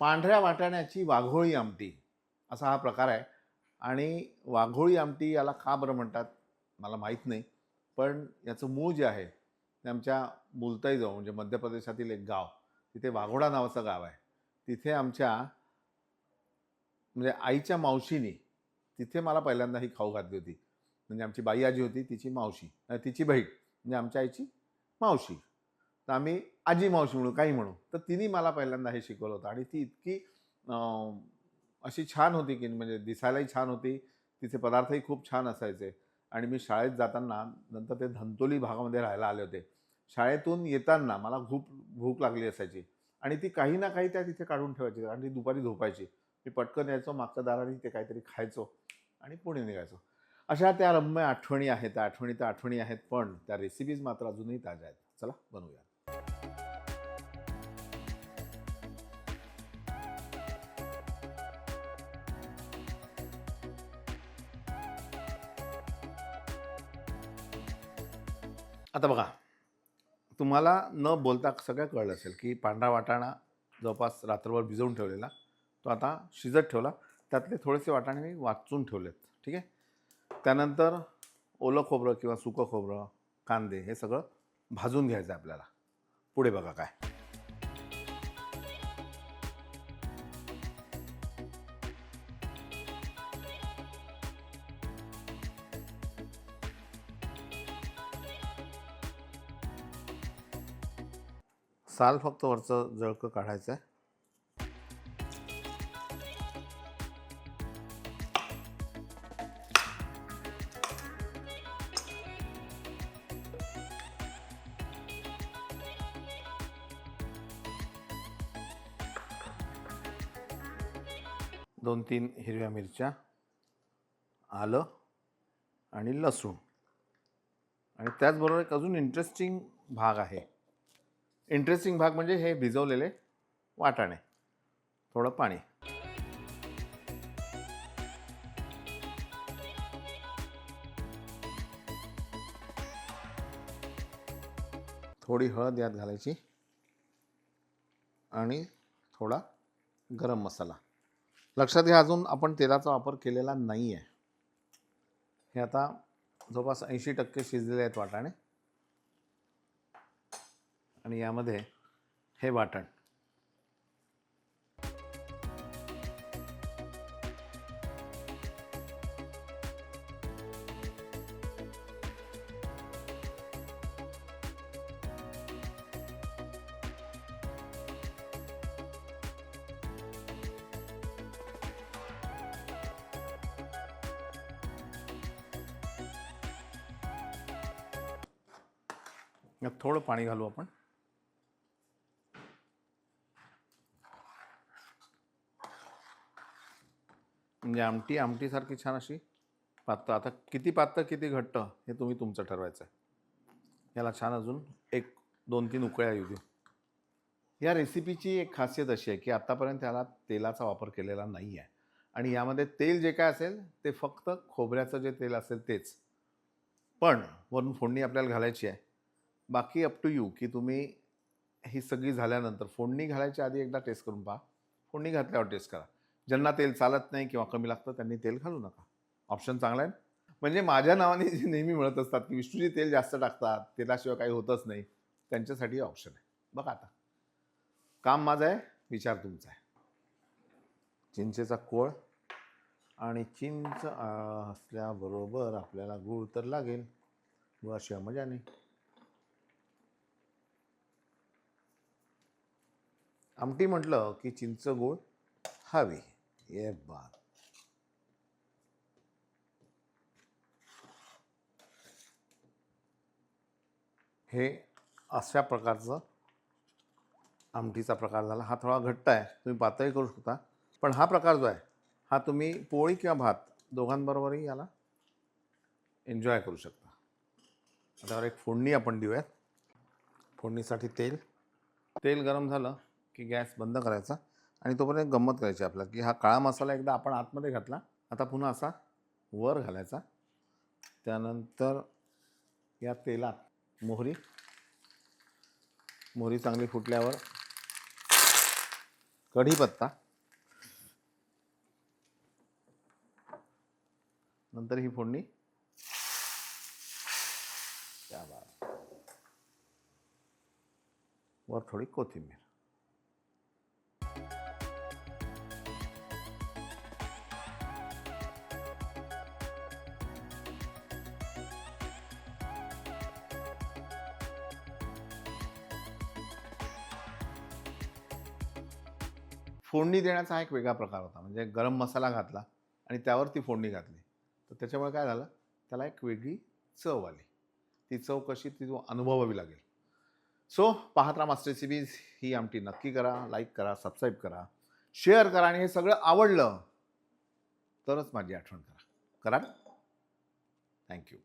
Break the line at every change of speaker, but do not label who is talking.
पांढऱ्या वाटाण्याची वाघोळी आमटी असा हा प्रकार आहे. आणि वाघोळी आमटी याला का बरं म्हणतात मला माहीत नाही. पण याचं मूळ जे आहे ते आमच्या मुलताईजवळ म्हणजे मध्य प्रदेशातील एक गाव, तिथे वाघोडा नावाचं गाव आहे. तिथे आमच्या म्हणजे आईच्या मावशीनी तिथे मला पहिल्यांदा ही खाऊ घातली होती. म्हणजे आमची बाई आजी होती, तिची मावशी, तिची बहीण म्हणजे आमच्या आईची मावशी. तर आम्ही आजी मावशी म्हणू काही म्हणू. तर तिने मला पहिल्यांदा हे शिकवलं होतं आणि ती इतकी अशी छान होती की म्हणजे दिसायलाही छान होती. तिचे पदार्थही खूप छान असायचे. आणि मी शाळेत जाताना नंतर ते धंतोली भागामध्ये राहायला आले होते. शाळेतून येताना मला खूप भूक लागली असायची आणि ती काही ना काही त्या तिथे काढून ठेवायची आणि ती दुपारी झोपायची. मी पटकन यायचो मागच्या दाराने ते काहीतरी खायचो आणि पुढे निघायचो. अशा त्या रम्य आठवणी आहेत. त्या आठवणी तर आठवणी आहेत, पण त्या रेसिपीज मात्र अजूनही ताज्या आहेत. चला बनवूया. आता बघा, तुम्हाला न बोलता सगळं कळलं असेल की पांढरा वाटाणा जवळपास रात्रभर भिजवून ठेवलेला, तो आता शिजत ठेवला. त्यातले थोडेसे वाटाणे मी वाचून ठेवलेत. ठीक आहे. त्यानंतर ओलं खोबरं किंवा सुकं खोबरं, कांदे हे सगळं भाजून घ्यायचं आहे आपल्याला. पुढे बघा काय. साल फक्त वरचं जळकं काढायचं आहे. दोन तीन हिरव्या मिरच्या, आलं आणि लसूण. आणि त्याचबरोबर एक अजून इंटरेस्टिंग भाग आहे. इंटरेस्टिंग भाग म्हणजे हे भिजवलेले वाटाणे, थोडं पाणी. थोडी हळद यात घालायची आणि थोडा गरम मसाला. लक्षात घ्या, अजून आपण तेलाचा वापर केलेला नाही आहे. हे आता जवळपास 80% शिजलेले आहेत वाटाणे. आणि यामध्ये हे वाटण. यात थोडं पाणी घालू आपण. म्हणजे आमटीसारखी छान अशी पातळ. आता किती पातळ किती घट्ट हे तुम्ही तुमचं ठरवायचं आहे. याला छान अजून एक 2-3 उकळ्या येऊ देऊ. या रेसिपीची एक खासियत अशी आहे की आतापर्यंत याला तेलाचा वापर केलेला नाही आहे. आणि यामध्ये तेल जे काय असेल ते फक्त खोबऱ्याचं जे तेल असेल तेच. पण वरून फोडणी आपल्याला घालायची आहे. बाकी अप टू यू की तुम्ही ही सगळी झाल्यानंतर फोडणी घालायच्या आधी एकदा टेस्ट करून पहा. फोडणी घातल्यावर टेस्ट करा. ज्यांना तेल चालत नाही किंवा कमी लागतं त्यांनी तेल घालू नका. ऑप्शन चांगला आहे. म्हणजे माझ्या नावाने जे नेहमी म्हणत असतात की विष्णूजी तेल जास्त टाकतात, तेलाशिवाय काही होतच नाही, त्यांच्यासाठी ऑप्शन आहे. बघा आता काम माझं आहे, विचार तुमचा आहे. चिंचेचा कोळ आणि चिंच असल्याबरोबर आपल्याला गूळ तर लागेल. गुळाशिवाय मजा नाही. आमटी म्हटलं की चिंच गूळ हवी. ये बात. हे अशा प्रकारचं आमटीचा प्रकार झाला. हा थोडा घट्ट आहे, तुम्ही पातळही करू शकता. पण हा प्रकार जो आहे हा तुम्ही पोळी किंवा भात दोघांबरोबरही याला एन्जॉय करू शकता. आता एक फोडणी आपण देऊयात. फोडणीसाठी तेल गरम झालं की गॅस बंद करायचा आणि तोपर्यंत गंमत करायची आपल्याला की हा काळा मसाला एकदा आपण आतमध्ये घातला, आता पुन्हा असा वर घालायचा. त्यानंतर या तेलात मोहरी चांगली फुटल्यावर कढीपत्ता, नंतर ही फोडणी, क्या बात, वर थोडी कोथिंबीर. फोडणी देण्याचा हा एक वेगळा प्रकार होता. म्हणजे गरम मसाला घातला आणि त्यावर ती फोडणी घातली, तर त्याच्यामुळे काय झालं, त्याला एक वेगळी चव आली. ती चव कशी ती अनुभवावी लागेल. सो पाहत राहा मास्टर रेसिपीज. ही आमटी नक्की करा, लाईक करा, सबस्क्राईब करा, शेअर करा आणि हे सगळं आवडलं तरच माझी आठवण करा. कराल? थँक्यू.